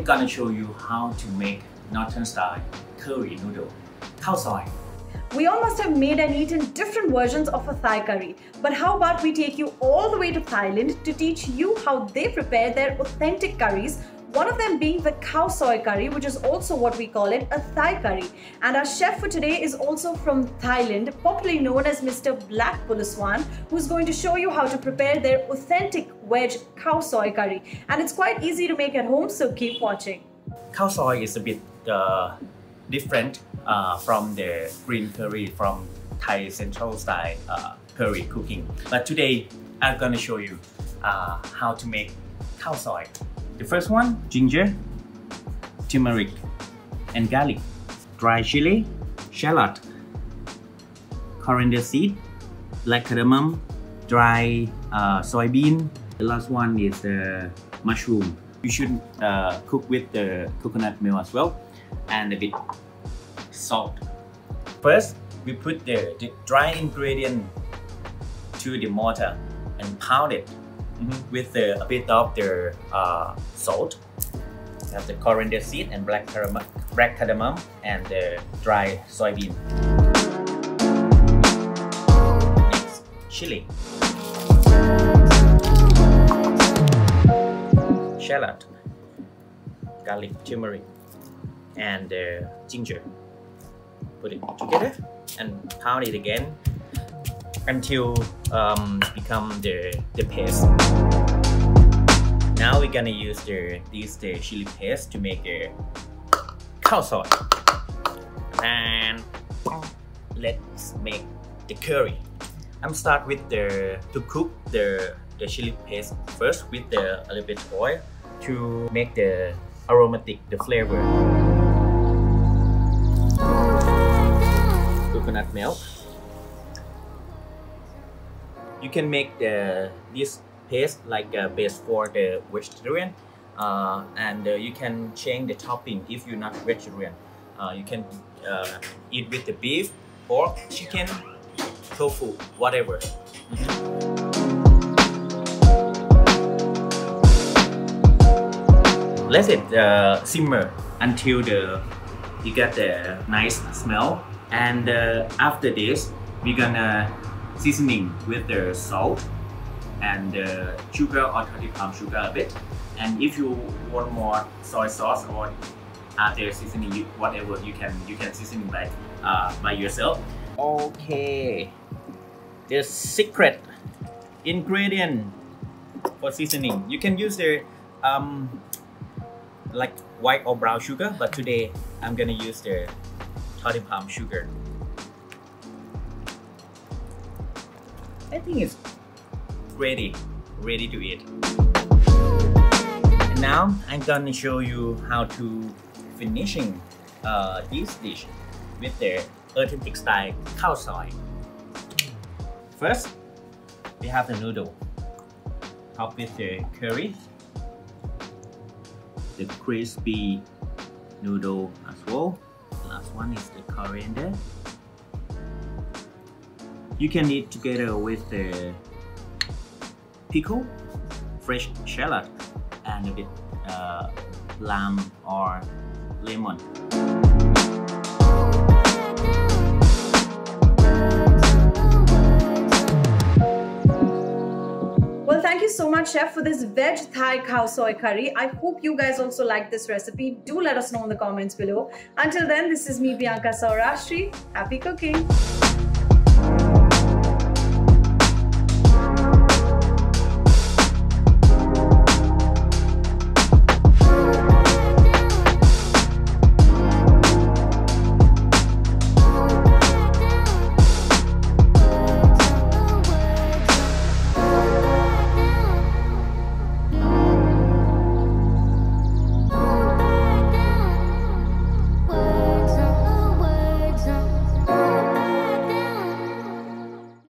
I'm gonna show you how to make northern style curry noodle, khao soi. We all must have made and eaten different versions of a Thai curry, but how about we take you all the way to Thailand to teach you how they prepare their authentic curries, one of them being the Khao Soi Curry, which is also what we call it, a Thai curry. And our chef for today is also from Thailand, popularly known as Mr. Black Bulswan, who's going to show you how to prepare their authentic veg Khao Soi Curry. And it's quite easy to make at home, so keep watching. Khao soi is a bit different from the green curry from Thai central style curry cooking. But today I'm gonna show you how to make khao soi. The first one, ginger, turmeric, and garlic, dry chili, shallot, coriander seed, black cardamom, dry soybean. The last one is the mushroom. You should cook with the coconut milk as well, and a bit salt. First, we put the dry ingredient to the mortar and pound it with a bit of the salt. We have the coriander seed and black cardamom and the dry soybean. Next, chili, shallot, garlic, turmeric, and ginger. Put it together and pound it again until become the paste. Now we're gonna use the chili paste to make the khao soi. And let's make the curry. I'm start with to cook the chili paste first with a little bit of oil to make the aromatic, the flavor. Coconut milk. You can make this paste like a base for the vegetarian, and you can change the topping if you're not vegetarian. You can eat with the beef, pork, chicken, tofu, whatever. Let it simmer until you get the nice smell, and after this we're gonna seasoning with the salt and sugar or 30 palm sugar a bit. And if you want more soy sauce or other seasoning, whatever, you can season by yourself. Okay, the secret ingredient for seasoning, you can use the like white or brown sugar, but today I'm gonna use the 30 palm sugar. I think it's ready to eat. And now I'm gonna show you how to finishing this dish with the authentic style khao soi. First, we have the noodle, top with the curry, the crispy noodle as well. The last one is the coriander. You can eat together with the pickle, fresh shallot, and a bit lime or lemon. Well, thank you so much, Chef, for this veg Thai Khao Soi Curry. I hope you guys also like this recipe. Do let us know in the comments below. Until then, this is me, Bianca Saurashri. Happy cooking!